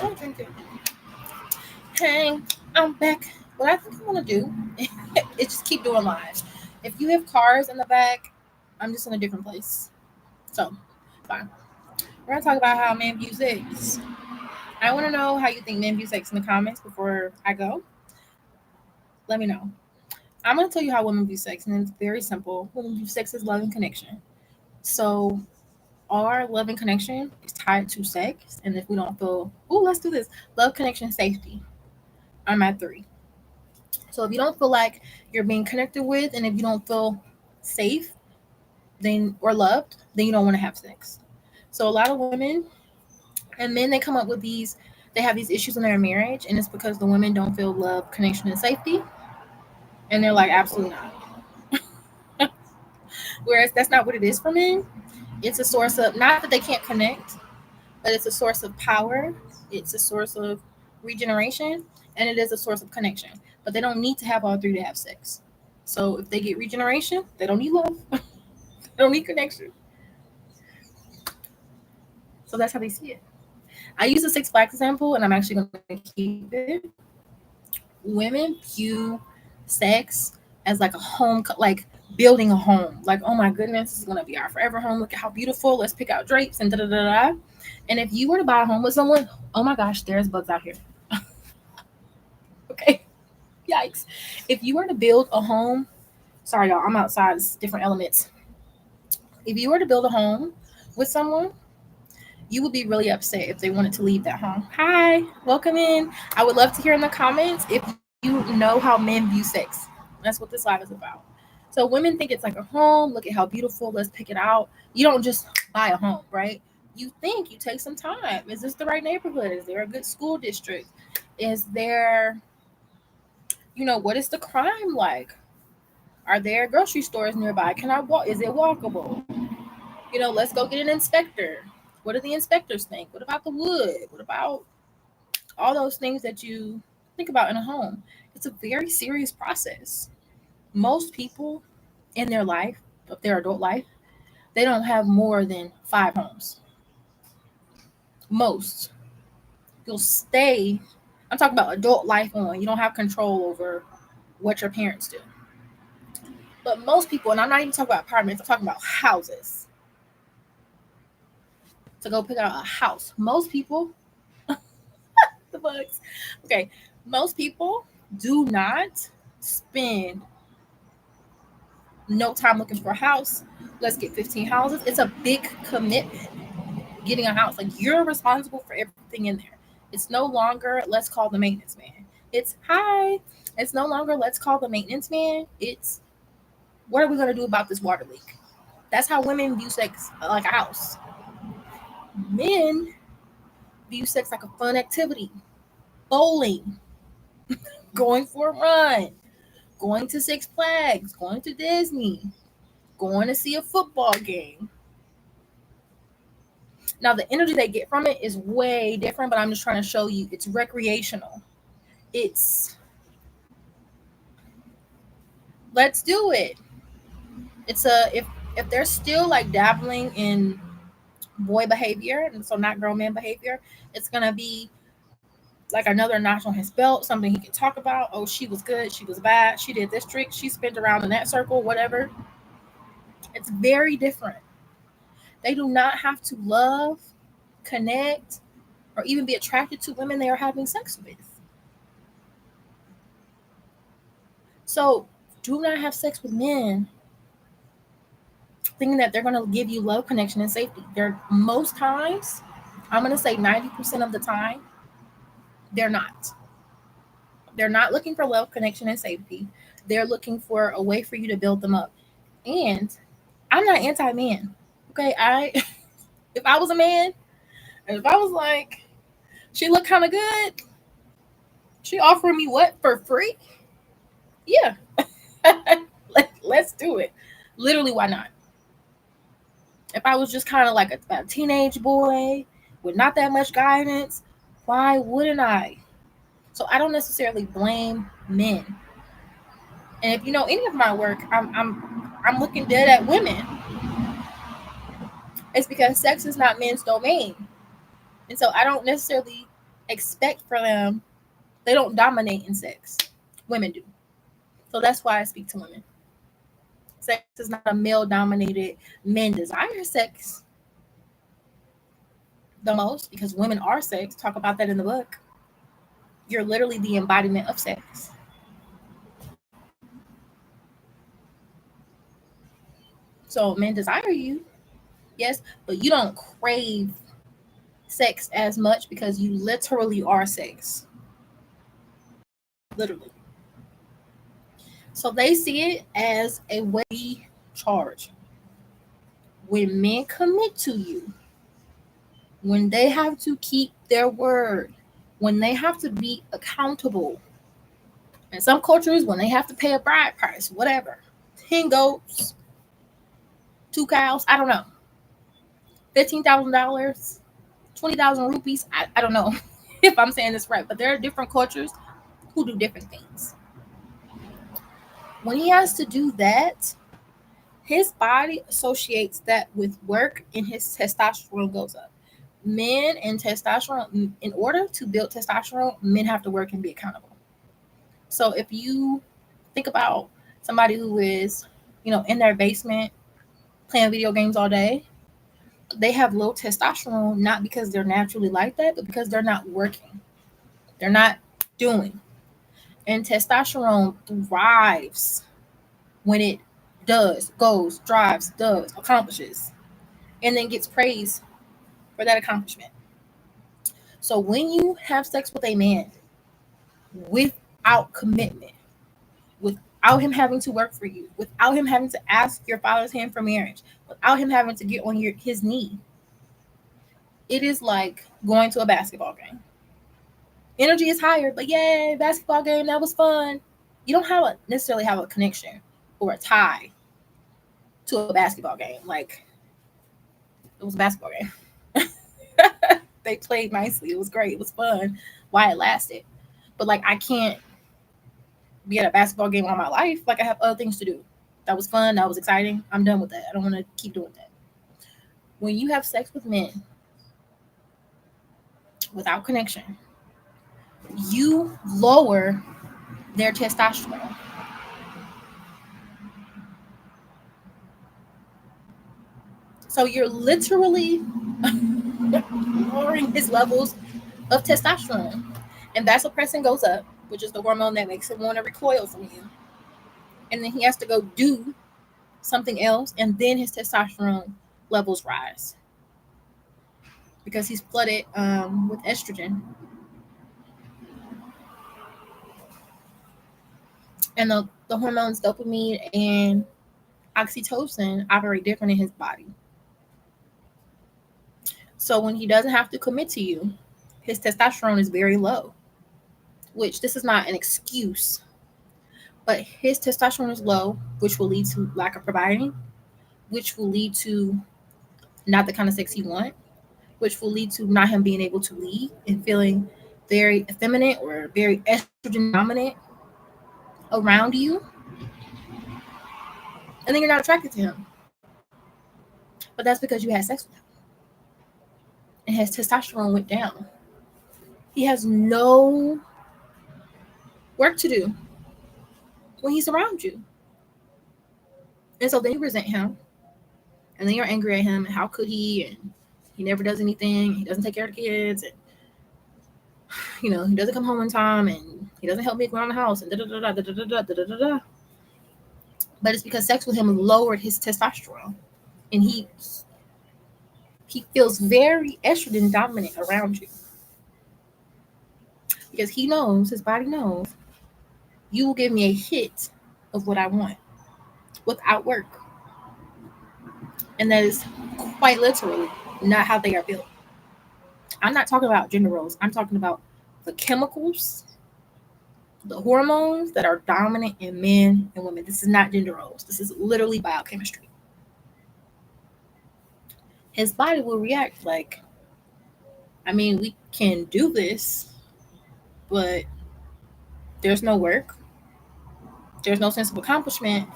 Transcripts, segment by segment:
Oh, thank you. Hey, I'm back. What I think I want to do is just keep doing live. If you have cars in the back, I'm just in a different place. So, fine. We're gonna talk about how men view sex. I want to know how you think men view sex in the comments before I go. Let me know. I'm gonna tell you how women view sex, and it's very simple. Women view sex as love and connection. So our love and connection is tied to sex, and if we don't feel, oh, let's do this. Love, connection, safety. I'm at 3. So if you don't feel like you're being connected with, and if you don't feel safe, then or loved, then you don't want to have sex. So a lot of women and men, they come up with these. They have these issues in their marriage, and it's because the women don't feel love, connection, and safety, and they're like, absolutely not. Whereas that's not what it is for men. It's a source of, not that they can't connect, but it's a source of power. It's a source of regeneration, and it is a source of connection. But they don't need to have all 3 to have sex. So if they get regeneration, they don't need love. They don't need connection. So that's how they see it. I use the Six Flags example, and I'm actually going to keep it. Women view sex as like a home, like building a home. Like, oh my goodness, this is going to be our forever home. Look at how beautiful. Let's pick out drapes and da da da da. And if you were to buy a home with someone, oh my gosh, there's bugs out here. Okay, yikes. If you were to build a home, sorry y'all, I'm outside, it's different elements. If you were to build a home with someone, you would be really upset if they wanted to leave that home. Hi, welcome in. I would love to hear in the comments if you know how men view sex. That's what this live is about. So women think it's like a home. Look at how beautiful. Let's pick it out. You don't just buy a home, right? You think, you take some time. Is this the right neighborhood? Is there a good school district? Is there, what is the crime like? Are there grocery stores nearby? Can I walk? Is it walkable? Let's go get an inspector. What do the inspectors think? What about the wood? What about all those things that you think about in a home? It's a very serious process. Most people in their life, of their adult life, they don't have more than 5 homes. Most. You'll stay. I'm talking about adult life on. You don't have control over what your parents do. But most people, and I'm not even talking about apartments, I'm talking about houses. To go pick out a house. Most people, the bugs. Okay, most people do not spend no time looking for a house. Let's get 15 houses. It's a big commitment getting a house. Like, you're responsible for everything in there. It's no longer let's call the maintenance man. It's hi. It's no longer let's call the maintenance man. It's what are we going to do about this water leak? That's how women view sex, like a house. Men view sex like a fun activity. Bowling, going for a run, going to Six Flags, going to Disney, going to see a football game. Now, the energy they get from it is way different, but I'm just trying to show you it's recreational. It's let's do it. It's a if they're still like dabbling in boy behavior, and so not grown man behavior, it's gonna be like another notch on his belt, something he can talk about. Oh, she was good, she was bad, she did this trick, she spent around in that circle, whatever. It's very different. They do not have to love, connect, or even be attracted to women they are having sex with. So do not have sex with men thinking that they're going to give you love, connection, and safety. They're most times, I'm going to say 90% of the time, they're not. They're not looking for love, connection, and safety. They're looking for a way for you to build them up. And I'm not anti-man. Okay, if I was a man, and if I was like, she looked kind of good, she offering me what for free? Yeah, let's do it. Literally, why not? If I was just kind of like a teenage boy with not that much guidance, why wouldn't I? So I don't necessarily blame men. And if you know any of my work, I'm looking dead at women. It's because sex is not men's domain, and so I don't necessarily. expect for them. They don't dominate in sex. Women do. So that's why I speak to women. Sex is not a male dominated. Men desire sex the most because women are sex. Talk about that in the book. You're literally the embodiment of sex. So men desire you, yes, but you don't crave sex as much because you literally are sex. Literally. So they see it as a way charge. When men commit to you, when they have to keep their word, when they have to be accountable, in some cultures, when they have to pay a bride price, whatever, 10 goats, 2 cows, I don't know, $15,000, 20,000 rupees, I don't know if I'm saying this right, but there are different cultures who do different things. When he has to do that, his body associates that with work and his testosterone goes up. Men and testosterone, in order to build testosterone, men have to work and be accountable. So if you think about somebody who is, in their basement playing video games all day, they have low testosterone, not because they're naturally like that, but because they're not working. They're not doing. And testosterone thrives when it does, goes, drives, does, accomplishes, and then gets praised for that accomplishment. So when you have sex with a man without commitment, without him having to work for you, without him having to ask your father's hand for marriage, without him having to get on his knee, it is like going to a basketball game. Energy is higher, but yay, basketball game, that was fun. You don't necessarily have a connection or a tie to a basketball game. Like, it was a basketball game. They played nicely. It was great. It was fun while it lasted. But like, I can't be at a basketball game all my life. Like, I have other things to do. That was fun. That was exciting. I'm done with that. I don't want to keep doing that. When you have sex with men without connection, you lower their testosterone. So you're literally lowering his levels of testosterone. And vasopressin goes up, which is the hormone that makes him want to recoil from you. And then he has to go do something else, and then his testosterone levels rise because he's flooded with estrogen. And the hormones dopamine and oxytocin operate different in his body. So when he doesn't have to commit to you, his testosterone is very low, which this is not an excuse, but his testosterone is low, which will lead to lack of providing, which will lead to not the kind of sex you want, which will lead to not him being able to lead and feeling very effeminate or very estrogen dominant around you. And then you're not attracted to him. But that's because you had sex with him. And his testosterone went down. He has no work to do when he's around you. And so then you resent him. And then you're angry at him. How could he? And he never does anything. He doesn't take care of the kids. And, he doesn't come home on time. And he doesn't help me around the house. And da-da-da-da-da-da-da-da-da-da. But it's because sex with him lowered his testosterone. And he feels very estrogen dominant around you. Because he knows, his body knows, you will give me a hit of what I want without work. And that is quite literally not how they are built. I'm not talking about gender roles. I'm talking about the chemicals, the hormones that are dominant in men and women. This is not gender roles. This is literally biochemistry. His body will react like, we can do this, but there's no work. There's no sense of accomplishment.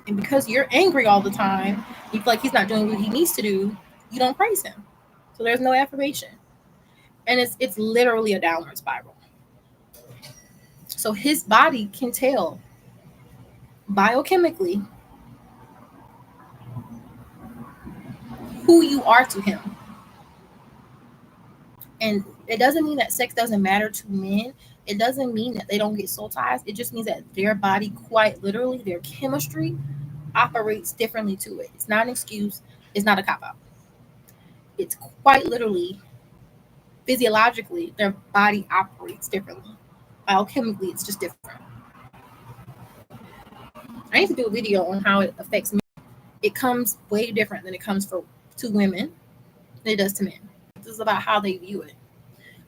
And because you're angry all the time, you feel like he's not doing what he needs to do, you don't praise him. So there's no affirmation. And it's literally a downward spiral. So his body can tell biochemically who you are to him. And it doesn't mean that sex doesn't matter to men. It doesn't mean that they don't get soul ties. It just means that their body, quite literally, their chemistry operates differently to it. It's not an excuse. It's not a cop-out. It's quite literally, physiologically, their body operates differently. Biochemically, it's just different. I need to do a video on how it affects men. It comes way different than it comes to women than it does to men. This is about how they view it.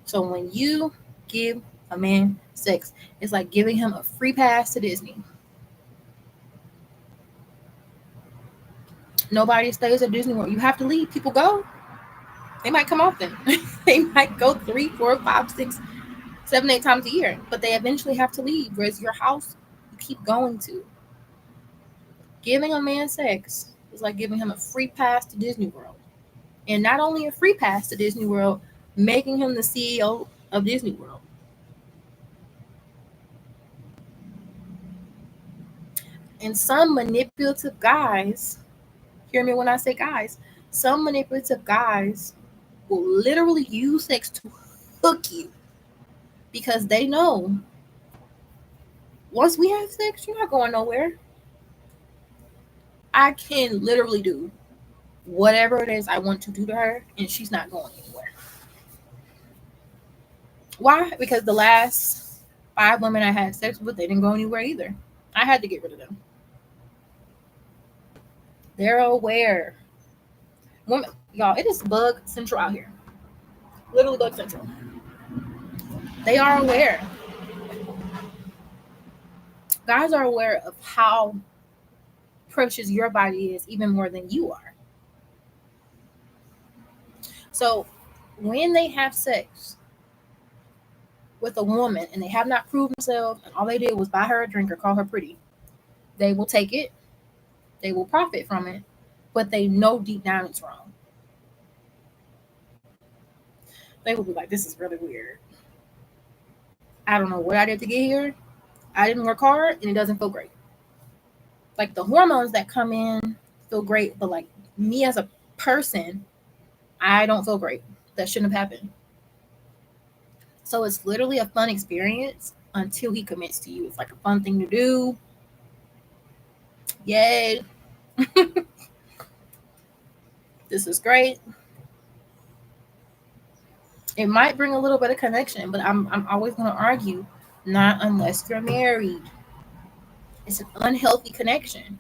So when you give a man sex, it's like giving him a free pass to Disney. Nobody stays at Disney World. You have to leave. People go. They might come often. They might go 3, 4, 5, 6, 7, 8 times a year, but they eventually have to leave. Whereas your house, you keep going to. Giving a man sex is like giving him a free pass to Disney World. And not only a free pass to Disney World, making him the CEO of Disney World. And some manipulative guys, hear me when I say guys, some manipulative guys will literally use sex to hook you because they know once we have sex, you're not going nowhere. I can literally do whatever it is I want to do to her, and she's not going anywhere. Why? Because the last 5 women I had sex with, they didn't go anywhere either. I had to get rid of them. They're aware. Women, y'all, it is bug central out here. Literally bug central. They are aware. Guys are aware of how precious your body is even more than you are. So when they have sex with a woman and they have not proved themselves and all they did was buy her a drink or call her pretty, they will take it. They will profit from it, but they know deep down it's wrong. They will be like, this is really weird. I don't know what I did to get here. I didn't work hard and it doesn't feel great. Like the hormones that come in feel great, but like me as a person, I don't feel great. That shouldn't have happened. So it's literally a fun experience until he commits to you. It's like a fun thing to do. Yay. This is great. It might bring a little bit of connection, but I'm always going to argue, not unless you're married. It's an unhealthy connection.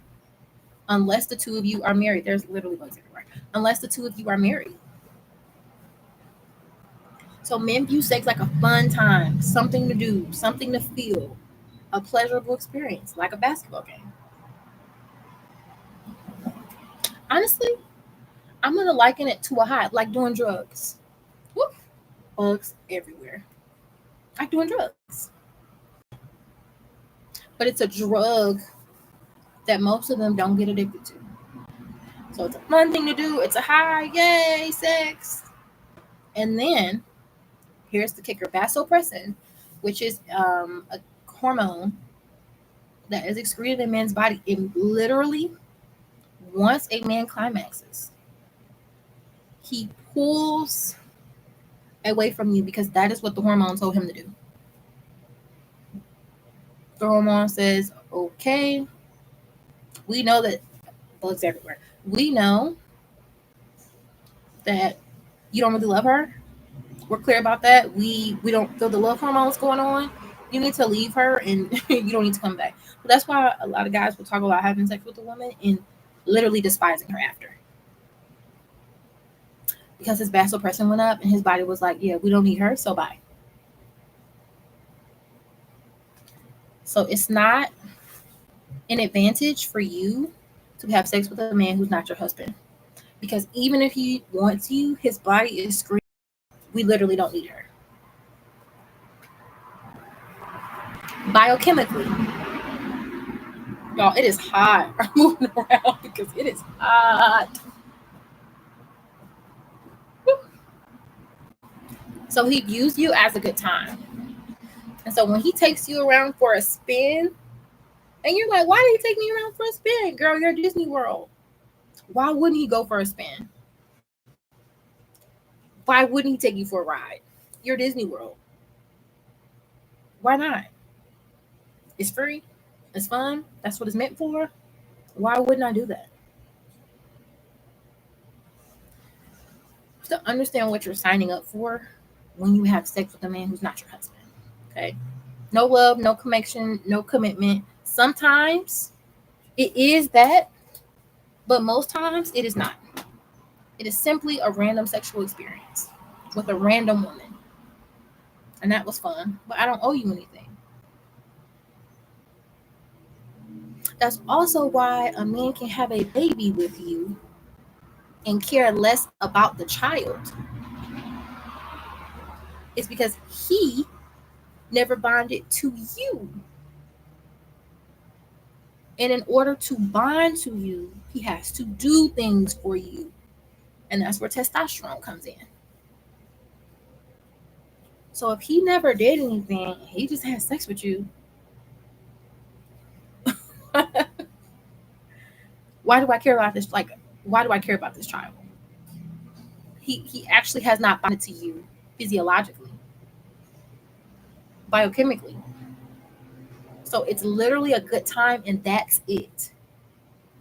Unless the two of you are married. There's literally bugs everywhere. Unless the two of you are married. So men view sex like a fun time, something to do, something to feel, a pleasurable experience, like a basketball game. Honestly, I'm going to liken it to a high, like doing drugs. Whoop, bugs everywhere. Like doing drugs. But it's a drug that most of them don't get addicted to. So it's a fun thing to do. It's a high, yay, sex. And then, here's the kicker, vasopressin, which is a hormone that is excreted in men's body. It literally, once a man climaxes, he pulls away from you because that is what the hormone told him to do. The hormone says, okay, we know that bugs everywhere. We know that you don't really love her. We're clear about that. We don't feel the love hormones going on. You need to leave her and you don't need to come back. But that's why a lot of guys will talk about having sex with a woman and literally despising her after. Because his vasopressin went up and his body was like, yeah, we don't need her, so bye. So it's not an advantage for you to have sex with a man who's not your husband. Because even if he wants you, his body is screaming, we literally don't need her. Biochemically. Y'all, it is hot. I'm moving around because it is hot. So he views you as a good time. And so when he takes you around for a spin, and you're like, why did he take me around for a spin? Girl, you're Disney World. Why wouldn't he go for a spin? Why wouldn't he take you for a ride? You're Disney World. Why not? It's free. It's fun. That's what it's meant for. Why wouldn't I do that? To understand what you're signing up for when you have sex with a man who's not your husband. Okay? No love, no connection, no commitment. Sometimes it is that, but most times it is not. It is simply a random sexual experience with a random woman. And that was fun, but I don't owe you anything. That's also why a man can have a baby with you and care less about the child. It's because he never bonded to you. And in order to bond to you, he has to do things for you. And that's where testosterone comes in. So if he never did anything, he just had sex with you. Why do I care about this? Like, why do I care about this child? He actually has not bonded to you physiologically, biochemically. So it's literally a good time, and that's it.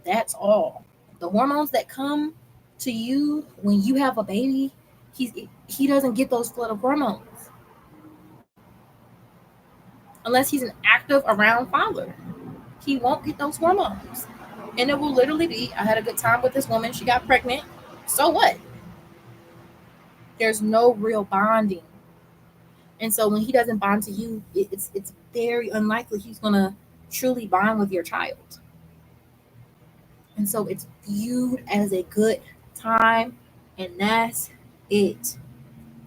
That's all. The hormones that come to you when you have a baby, he doesn't get those flood of hormones unless he's an active around father. He won't get those hormones, and it will literally be, I had a good time with this woman. She got pregnant. So what? There's no real bonding. And so when he doesn't bond to you, it's very unlikely he's gonna truly bond with your child. And so it's viewed as a good time, and that's it.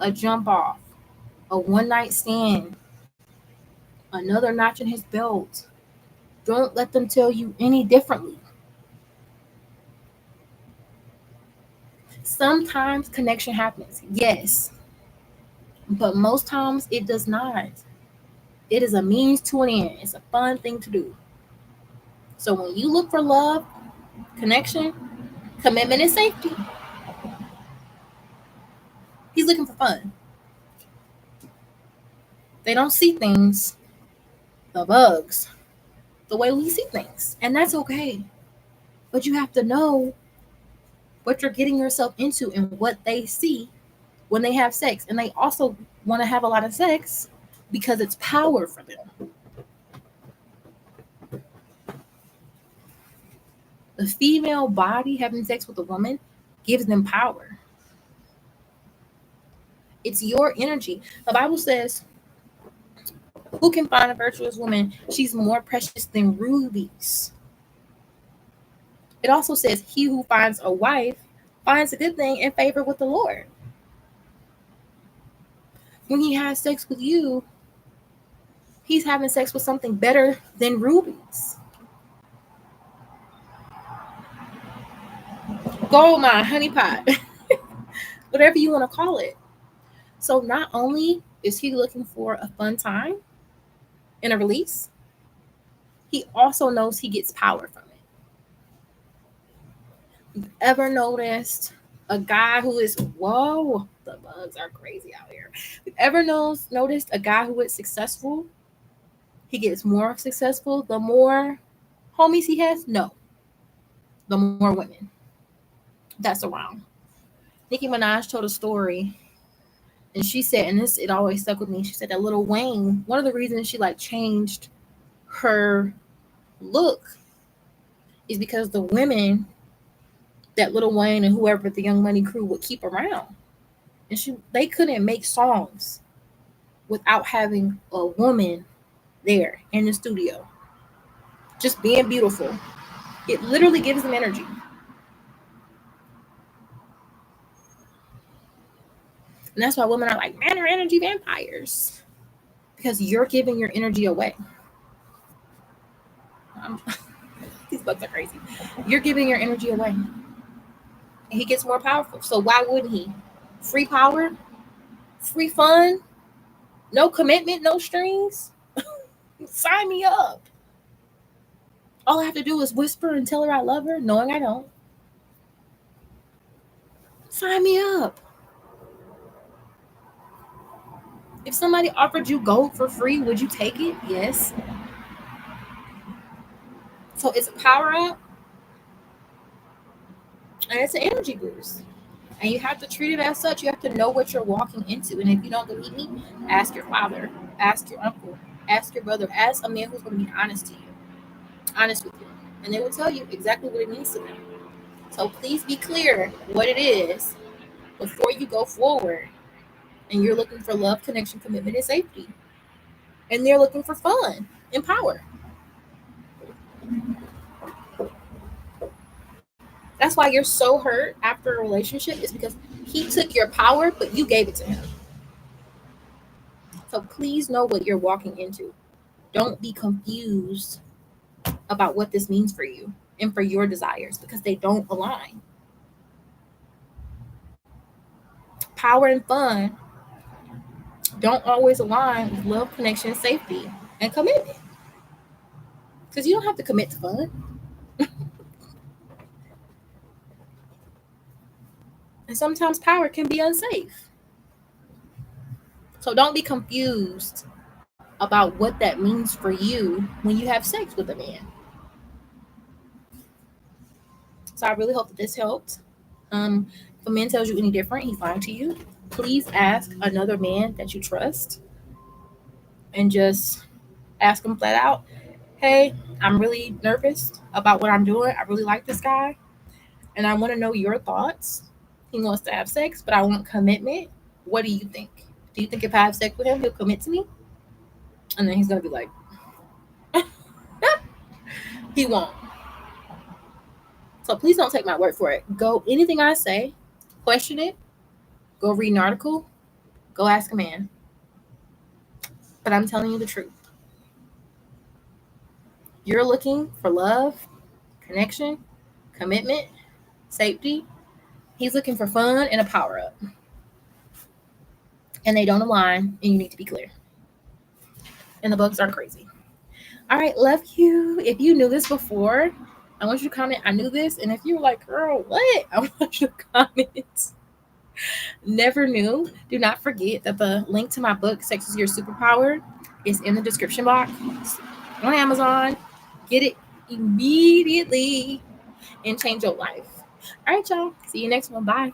A jump off, a one night stand, another notch in his belt. Don't let them tell you any differently. Sometimes connection happens, yes, but most times it does not. It is a means to an end. It's a fun thing to do. So when you look for love, connection, commitment, and safety, he's looking for fun. They don't see things, the bugs, the way we see things. And that's okay. But you have to know what you're getting yourself into and what they see when they have sex. And they also want to have a lot of sex because it's power for them. The female body having sex with a woman gives them power. It's your energy. The Bible says, who can find a virtuous woman? She's more precious than rubies. It also says, he who finds a wife finds a good thing and favor with the Lord. When he has sex with you, he's having sex with something better than rubies. Gold mine, honey pot, whatever you want to call it. So not only is he looking for a fun time and a release, he also knows he gets power from it. You've ever noticed a guy who is, whoa, the bugs are crazy out here. You've ever noticed a guy who is successful? He gets more successful the more homies he has? No, the more women that's around. Nicki Minaj told a story, and she said, and this, it always stuck with me. She said that Lil Wayne, one of the reasons she like changed her look is because the women that Lil Wayne and whoever the Young Money crew would keep around, and they couldn't make songs without having a woman there in the studio, just being beautiful. It literally gives them energy. And that's why women are like, men are energy vampires. Because you're giving your energy away. These bugs are crazy. You're giving your energy away. And he gets more powerful. So why wouldn't he? Free power, free fun, no commitment, no strings. Sign me up. All I have to do is whisper and tell her I love her, knowing I don't. Sign me up. If somebody offered you gold for free, would you take it? Yes. So it's a power up and it's an energy boost. And you have to treat it as such. You have to know what you're walking into. And if you don't believe me, ask your father, ask your uncle, ask your brother, ask a man who's going to be honest to you, honest with you. And they will tell you exactly what it means to them. So please be clear what it is before you go forward. And you're looking for love, connection, commitment, and safety. And they're looking for fun and power. That's why you're so hurt after a relationship, is because he took your power, but you gave it to him. So please know what you're walking into. Don't be confused about what this means for you and for your desires, because they don't align. Power and fun don't always align with love, connection, safety, and commitment. Because you don't have to commit to fun. And sometimes power can be unsafe. So don't be confused about what that means for you when you have sex with a man. So I really hope that this helped. If a man tells you any different, he's lying to you. Please ask another man that you trust and just ask him flat out, hey, I'm really nervous about what I'm doing. I really like this guy and I want to know your thoughts. He wants to have sex, but I want commitment. What do you think? Do you think if I have sex with him, he'll commit to me? And then he's going to be like, he won't. So please don't take my word for it. Go, anything I say, question it, go read an article, go ask a man. But I'm telling you the truth. You're looking for love, connection, commitment, safety. He's looking for fun and a power up. And they don't align, and you need to be clear. And the bugs are crazy. All right, love you. If you knew this before, I want you to comment, I knew this. And if you were like, girl, what? I want you to comment. Never knew. Do not forget that the link to my book, Sex is Your Superpower, is in the description box on Amazon. Get it immediately and change your life. All right, y'all. See you next one. Bye.